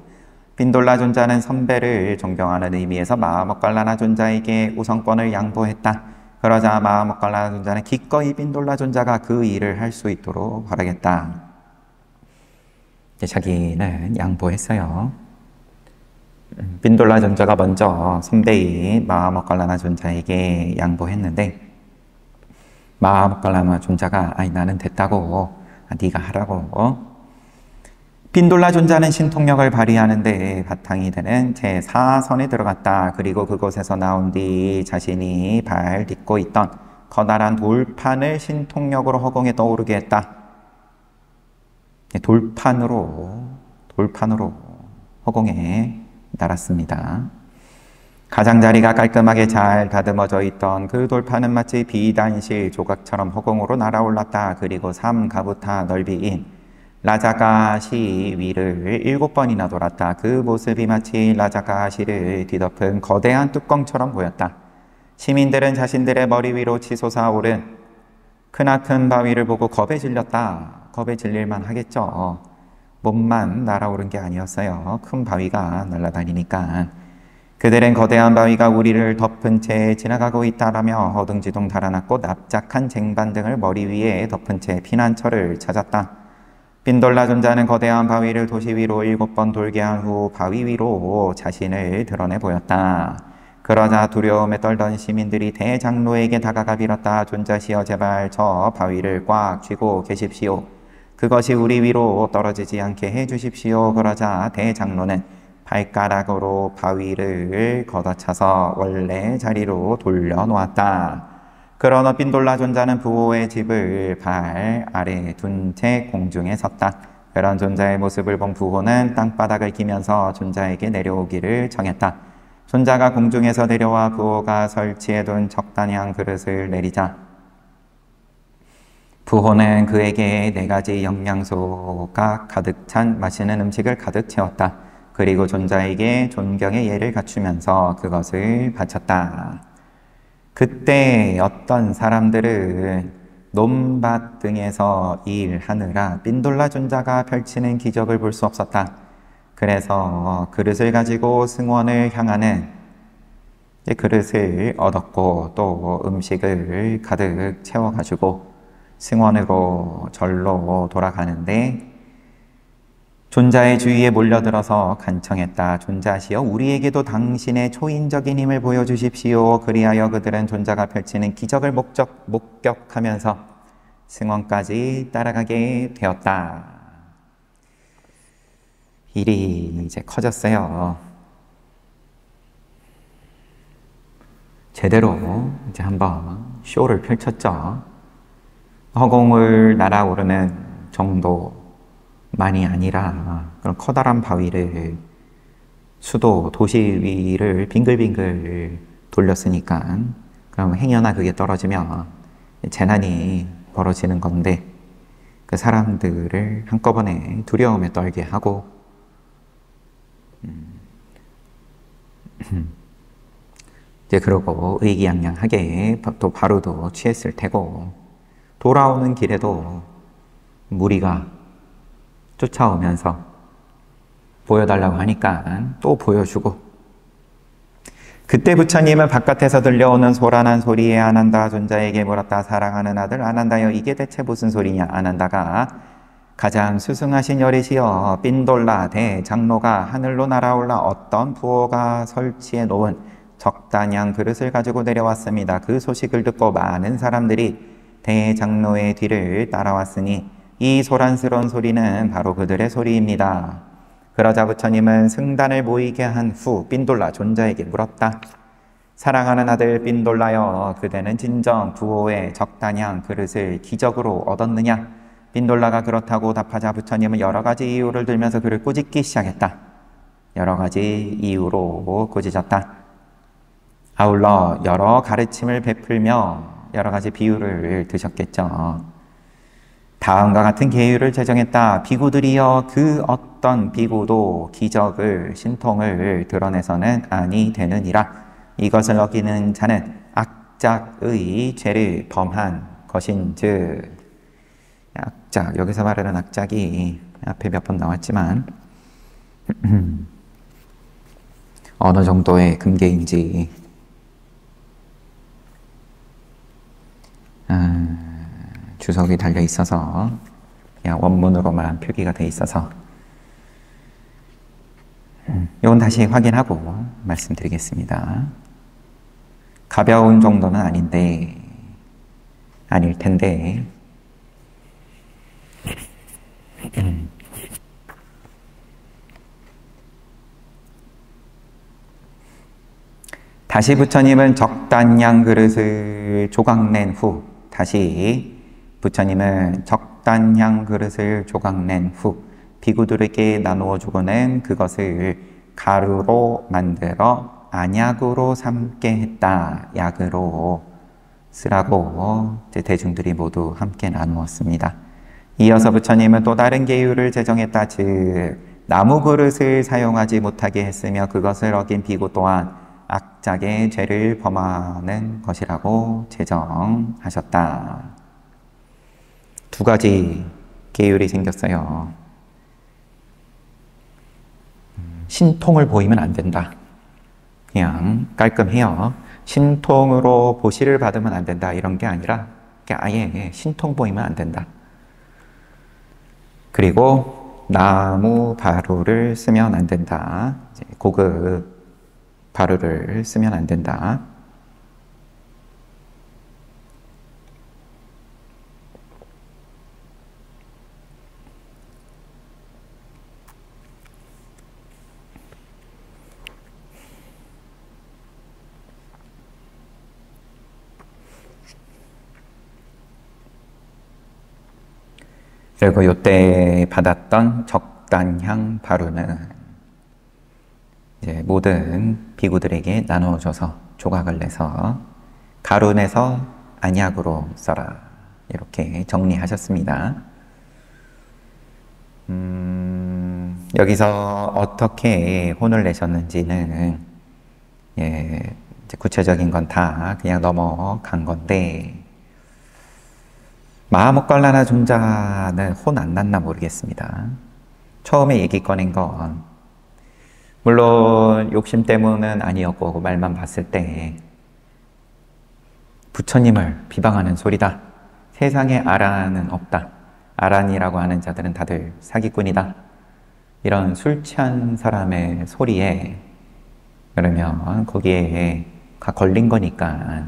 빈돌라 존자는 선배를 존경하는 의미에서 마하모칼라나 존자에게 우선권을 양보했다. 그러자 마하모칼라나 존자는 기꺼이 빈돌라 존자가 그 일을 할 수 있도록 바라겠다. 자기는 양보했어요. 빈돌라 존자가 먼저 선배인 마하모칼라나 존자에게 양보했는데 마하모칼라나 존자가 아니 나는 됐다고 네가 하라고 빈돌라 존자는 신통력을 발휘하는데 바탕이 되는 제4선에 들어갔다. 그리고 그곳에서 나온 뒤 자신이 발 딛고 있던 커다란 돌판을 신통력으로 허공에 떠오르게 했다. 돌판으로 허공에 날았습니다. 가장자리가 깔끔하게 잘 다듬어져 있던 그 돌판은 마치 비단실 조각처럼 허공으로 날아올랐다. 그리고 삼가부타 넓이인 라자가시 위를 7번이나 돌았다. 그 모습이 마치 라자가시를 뒤덮은 거대한 뚜껑처럼 보였다. 시민들은 자신들의 머리 위로 치솟아 오른 크나큰 바위를 보고 겁에 질렸다. 겁에 질릴만 하겠죠. 몸만 날아오른 게 아니었어요. 큰 바위가 날아다니니까. 그들은 거대한 바위가 우리를 덮은 채 지나가고 있다라며 허둥지둥 달아났고 납작한 쟁반 등을 머리 위에 덮은 채 피난처를 찾았다. 빈돌라 존자는 거대한 바위를 도시 위로 7번 돌게 한 후 바위 위로 자신을 드러내 보였다. 그러자 두려움에 떨던 시민들이 대장로에게 다가가 빌었다. 존자시여 제발 저 바위를 꽉 쥐고 계십시오. 그것이 우리 위로 떨어지지 않게 해주십시오. 그러자 대장로는 발가락으로 바위를 걷어차서 원래 자리로 돌려놓았다. 그러나 빈돌라 존자는 부호의 집을 발 아래에 둔 채 공중에 섰다. 그런 존자의 모습을 본 부호는 땅바닥을 기면서 존자에게 내려오기를 청했다. 존자가 공중에서 내려와 부호가 설치해둔 적단향 그릇을 내리자 부호는 그에게 4가지 영양소가 가득 찬 맛있는 음식을 가득 채웠다. 그리고 존자에게 존경의 예를 갖추면서 그것을 바쳤다. 그때 어떤 사람들은 논밭 등에서 일하느라 빈돌라 존자가 펼치는 기적을 볼 수 없었다. 그래서 그릇을 가지고 승원을 향하는 그릇을 얻었고 또 음식을 가득 채워가지고 승원으로 절로 돌아가는데 존자의 주위에 몰려들어서 간청했다. 존자시여 우리에게도 당신의 초인적인 힘을 보여주십시오. 그리하여 그들은 존자가 펼치는 기적을 목격하면서 승원까지 따라가게 되었다. 일이 이제 커졌어요. 제대로 이제 한번 쇼를 펼쳤죠. 허공을 날아오르는 정도만이 아니라 그런 커다란 바위를 수도 도시 위를 빙글빙글 돌렸으니까 그럼 행여나 그게 떨어지면 재난이 벌어지는 건데 그 사람들을 한꺼번에 두려움에 떨게 하고 이제 그러고 의기양양하게 또 바로도 취했을 테고 돌아오는 길에도 무리가 쫓아오면서 보여달라고 하니까 또 보여주고 그때 부처님은 바깥에서 들려오는 소란한 소리에 아난다 존자에게 물었다. 사랑하는 아들 아난다여 이게 대체 무슨 소리냐. 아난다가 가장 수승하신 여리시여 빈돌라 대장로가 하늘로 날아올라 어떤 부호가 설치해 놓은 적단양 그릇을 가지고 내려왔습니다. 그 소식을 듣고 많은 사람들이 대장로의 뒤를 따라왔으니 이 소란스러운 소리는 바로 그들의 소리입니다. 그러자 부처님은 승단을 모이게 한 후 빈돌라 존자에게 물었다. 사랑하는 아들 빈돌라여 그대는 진정 부호의 적단양 그릇을 기적으로 얻었느냐. 빈돌라가 그렇다고 답하자 부처님은 여러 가지 이유를 들면서 그를 꾸짖기 시작했다. 여러 가지 이유로 꾸짖었다. 아울러 여러 가르침을 베풀며 여러 가지 비유를 드셨겠죠. 다음과 같은 계율을 제정했다. 비구들이여 그 어떤 비구도 기적을 신통을 드러내서는 아니 되느니라. 이것을 어기는 자는 악작의 죄를 범한 것인즉 악작, 여기서 말하는 악작이 앞에 몇 번 나왔지만 어느 정도의 금계인지 주석이 달려 있어서 그냥 원문으로만 표기가 돼 있어서 요 내용은 다시 확인하고 말씀드리겠습니다. 가벼운 정도는 아닐 텐데, 다시 부처님은 적단량 그릇을 조각낸 후, 비구들에게 나누어 주고는 그것을 가루로 만들어 안약으로 삼게 했다. 약으로 쓰라고 대중들이 모두 함께 나누었습니다. 이어서 부처님은 또 다른 계율을 제정했다. 즉 나무 그릇을 사용하지 못하게 했으며 그것을 어긴 비구 또한 악작의 죄를 범하는 것이라고 제정하셨다. 두 가지 계율이 생겼어요. 신통을 보이면 안 된다. 그냥 깔끔해요. 신통으로 보시를 받으면 안 된다. 이런 게 아니라 아예 신통 보이면 안 된다. 그리고 나무 바루를 쓰면 안 된다. 고급 바루를 쓰면 안 된다. 그리고 요때 받았던 적단향 바루는 이제 모든 비구들에게 나누어줘서 조각을 내서 가루 내서 안약으로 써라. 이렇게 정리하셨습니다. 여기서 어떻게 혼을 내셨는지는 이제 구체적인 건 다 그냥 넘어간 건데, 마하모칼라나 존자는 혼 안 났나 모르겠습니다. 처음에 얘기 꺼낸 건 물론 욕심 때문은 아니었고 말만 봤을 때 부처님을 비방하는 소리다. 세상에 아란은 없다. 아란이라고 하는 자들은 다들 사기꾼이다. 이런 술 취한 사람의 소리에 그러면 거기에 걸린 거니까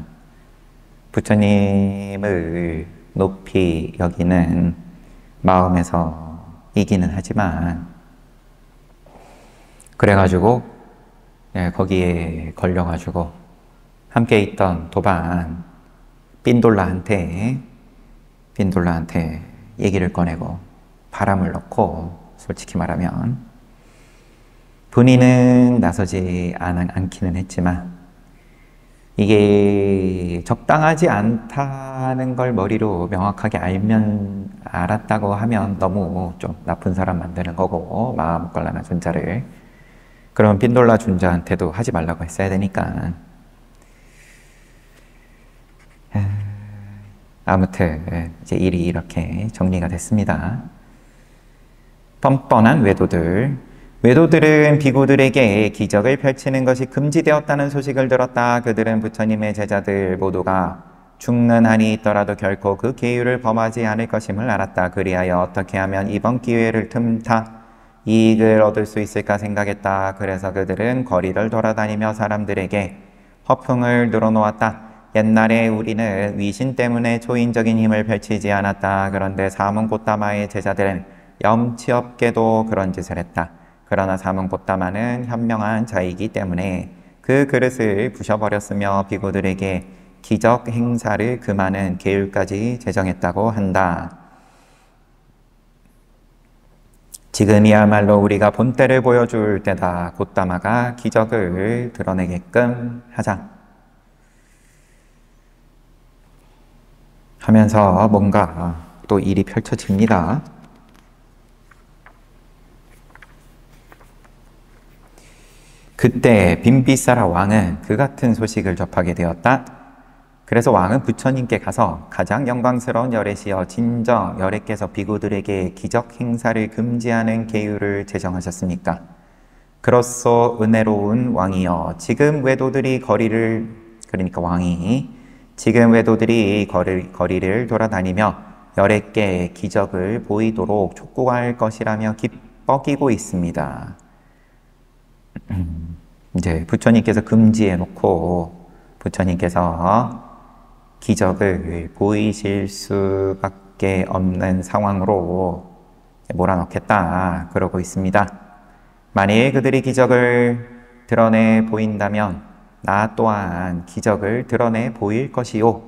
부처님을 높이 여기는 마음에서 이기는 하지만 그래가지고 거기에 걸려가지고 함께 있던 도반 빈돌라한테 얘기를 꺼내고 바람을 넣고, 솔직히 말하면 본인은 나서지 않기는 했지만 이게 적당하지 않다는 걸 머리로 명확하게 알았다고 하면 너무 좀 나쁜 사람 만드는 거고, 마하모칼라나 존자를. 그러면 빈돌라 존자한테도 하지 말라고 했어야 되니까. 아무튼 이제 일이 이렇게 정리가 됐습니다. 뻔뻔한 외도들은 비구들에게 기적을 펼치는 것이 금지되었다는 소식을 들었다. 그들은 부처님의 제자들 모두가 죽는 한이 있더라도 결코 그 계율을 범하지 않을 것임을 알았다. 그리하여 어떻게 하면 이번 기회를 틈타 이익을 얻을 수 있을까 생각했다. 그래서 그들은 거리를 돌아다니며 사람들에게 허풍을 늘어놓았다. 옛날에 우리는 위신 때문에 초인적인 힘을 펼치지 않았다. 그런데 사문고타마의 제자들은 염치 없게도 그런 짓을 했다. 그러나 사문고타마는 현명한 자이기 때문에 그 그릇을 부셔버렸으며 비구들에게 기적 행사를 금하는 계율까지 제정했다고 한다. 지금이야말로 우리가 본때를 보여줄 때다. 고타마가 기적을 드러내게끔 하자. 하면서 뭔가 또 일이 펼쳐집니다. 그때 빈비사라 왕은 그 같은 소식을 접하게 되었다. 그래서 왕은 부처님께 가서 가장 영광스러운 열애시여 진정 열애께서 비구들에게 기적 행사를 금지하는 계율을 제정하셨습니까? 그로써 은혜로운 왕이여 지금 외도들이 거리를 돌아다니며 열애께 기적을 보이도록 촉구할 것이라며 기뻐기고 있습니다. 이제 부처님께서 금지해 놓고 부처님께서 기적을 보이실 수밖에 없는 상황으로 몰아넣겠다 그러고 있습니다. 만일 그들이 기적을 드러내 보인다면 나 또한 기적을 드러내 보일 것이요.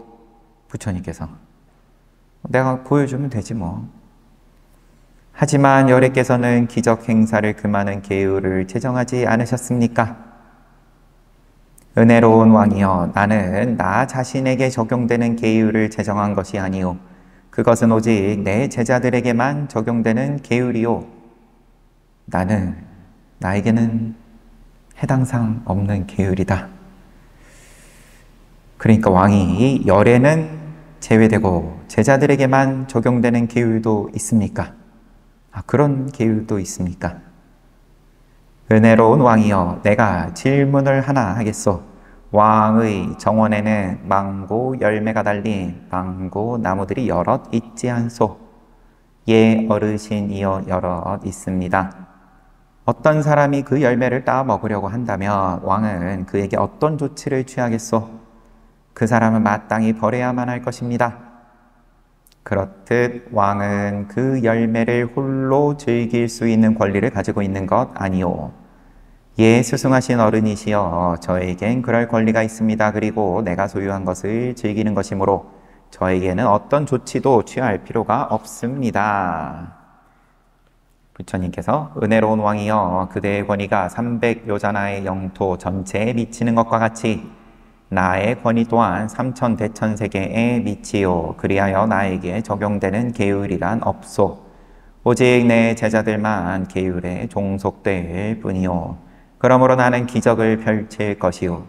부처님께서 내가 보여주면 되지 뭐. 하지만 열애께서는 기적 행사를 금하는 계율을 제정하지 않으셨습니까? 은혜로운 왕이여, 나는 나 자신에게 적용되는 계율을 제정한 것이 아니오. 그것은 오직 내 제자들에게만 적용되는 계율이요. 나에게는 해당상 없는 계율이다. 그러니까 왕이 열애는 제외되고 제자들에게만 적용되는 계율도 있습니까? 그런 계율도 있습니까? 은혜로운 왕이여, 내가 질문을 하나 하겠소. 왕의 정원에는 망고 열매가 달린 망고 나무들이 여럿 있지 않소? 예, 어르신이여 여럿 있습니다. 어떤 사람이 그 열매를 따 먹으려고 한다면 왕은 그에게 어떤 조치를 취하겠소? 그 사람은 마땅히 버려야만 할 것입니다. 그렇듯 왕은 그 열매를 홀로 즐길 수 있는 권리를 가지고 있는 것 아니오. 예, 스승하신 어른이시여, 저에겐 그럴 권리가 있습니다. 그리고 내가 소유한 것을 즐기는 것이므로 저에게는 어떤 조치도 취할 필요가 없습니다. 부처님께서 은혜로운 왕이여, 그대의 권위가 300요자나의 영토 전체에 미치는 것과 같이 나의 권위 또한 3000대천세계에 미치요. 그리하여 나에게 적용되는 계율이란 없소. 오직 내 제자들만 계율에 종속될 뿐이요. 그러므로 나는 기적을 펼칠 것이요.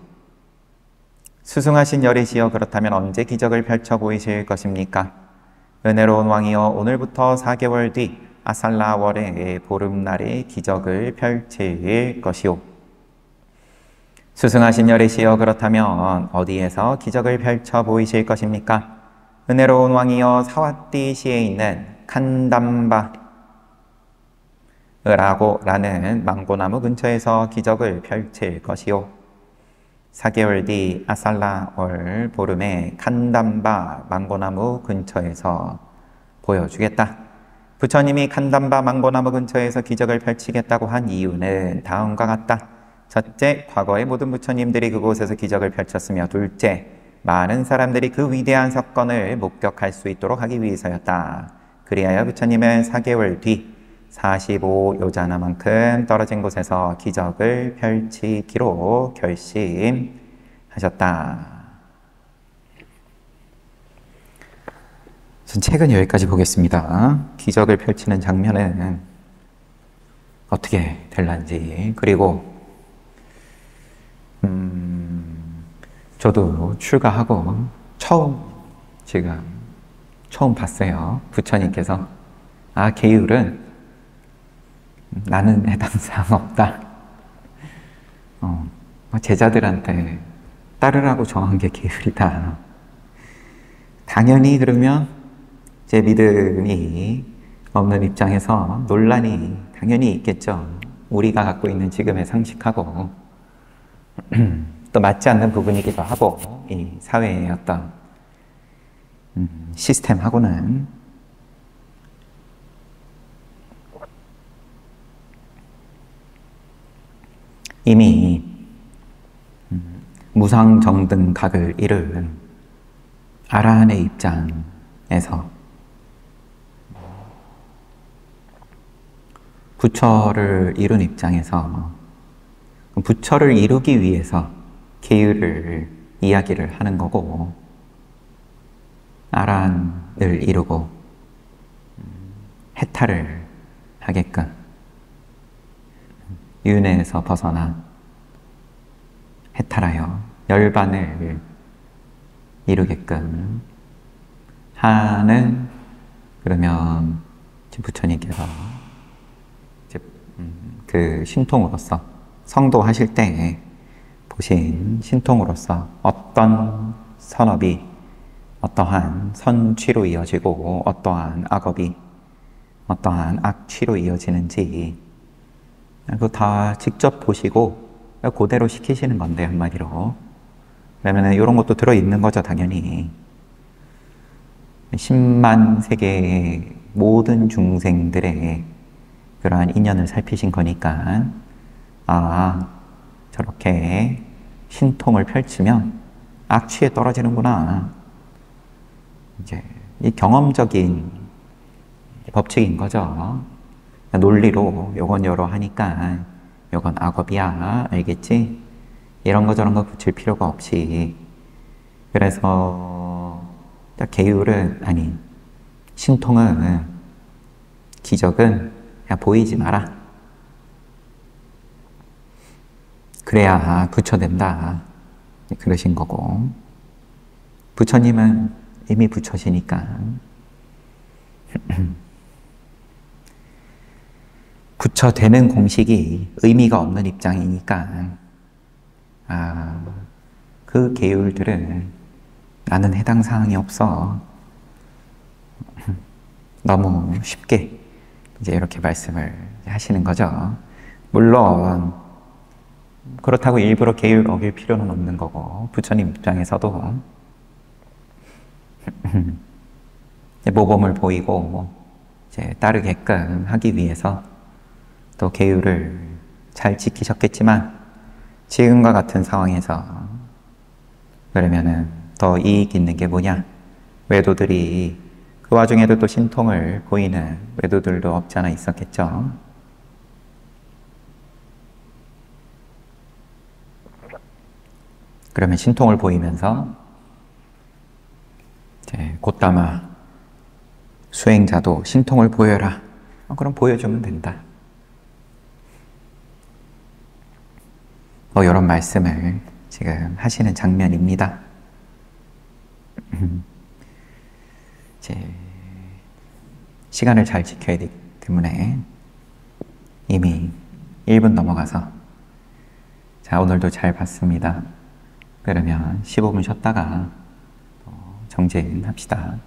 수승하신 열애시여, 그렇다면 언제 기적을 펼쳐 보이실 것입니까? 은혜로운 왕이여, 오늘부터 4개월 뒤 아살라월의 보름날에 기적을 펼칠 것이요. 수승하신 열애시여, 그렇다면 어디에서 기적을 펼쳐 보이실 것입니까? 은혜로운 왕이여, 사와띠시에 있는 칸담바라는 망고나무 근처에서 기적을 펼칠 것이요. 4개월 뒤 아살라월 보름에 칸담바 망고나무 근처에서 보여주겠다. 부처님이 칸담바 망고나무 근처에서 기적을 펼치겠다고 한 이유는 다음과 같다. 첫째, 과거의 모든 부처님들이 그곳에서 기적을 펼쳤으며, 둘째, 많은 사람들이 그 위대한 사건을 목격할 수 있도록 하기 위해서였다. 그리하여 부처님은 4개월 뒤 45요자나만큼 떨어진 곳에서 기적을 펼치기로 결심하셨다. 전 책은 여기까지 보겠습니다. 기적을 펼치는 장면은 어떻게 될런지, 그리고 저도 출가하고 처음 봤어요. 부처님께서 계율은 나는 해당사항 없다. 제자들한테 따르라고 정한 게 계율이다. 당연히 그러면 제 믿음이 없는 입장에서 논란이 당연히 있겠죠. 우리가 갖고 있는 지금의 상식하고 또 맞지 않는 부분이기도 하고, 이 사회의 어떤 시스템하고는. 이미 무상정등각을 이룬 아라한의 입장에서 부처를 이룬 입장에서 부처를 이루기 위해서 계율을 이야기를 하는 거고, 아라한을 이루고 해탈을 하게끔, 윤회에서 벗어나 해탈하여 열반을 이루게끔 하는, 그러면 부처님께서 그 신통으로서 성도하실 때 보신 신통으로서 어떤 선업이 어떠한 선취로 이어지고 어떠한 악업이 어떠한 악취로 이어지는지 그거 다 직접 보시고 그대로 시키시는 건데, 한마디로. 그러면 이런 것도 들어있는 거죠, 당연히. 10만 세계의 모든 중생들의 그러한 인연을 살피신 거니까, 아, 저렇게 신통을 펼치면 악취에 떨어지는구나. 이제 이 경험적인 법칙인 거죠. 논리로 요건 여러 하니까 요건 악업이야, 알겠지? 이런 거 저런 거 붙일 필요가 없이. 그래서 계율은, 아니, 신통은, 기적은 그냥 보이지 마라. 그래야 부처된다. 그러신 거고, 부처님은 이미 부처시니까 부처되는 공식이 의미가 없는 입장이니까, 그 계율들은 나는 해당 사항이 없어. 너무 쉽게 이제 이렇게 말씀을 하시는 거죠. 물론 그렇다고 일부러 계율 어길 필요는 없는 거고, 부처님 입장에서도 모범을 보이고 이제 따르게끔 하기 위해서 또 계율을 잘 지키셨겠지만, 지금과 같은 상황에서 그러면은 더 이익 있는 게 뭐냐? 외도들이, 그 와중에도 또 신통을 보이는 외도들도 없지 않아 있었겠죠. 그러면 신통을 보이면서 이제 곧다마 수행자도 신통을 보여라. 그럼 보여주면 된다. 뭐 이런 말씀을 지금 하시는 장면입니다. 이제 시간을 잘 지켜야 되기 때문에 이미 1분 넘어가서, 자, 오늘도 잘 봤습니다. 그러면 15분 쉬었다가 정진합시다.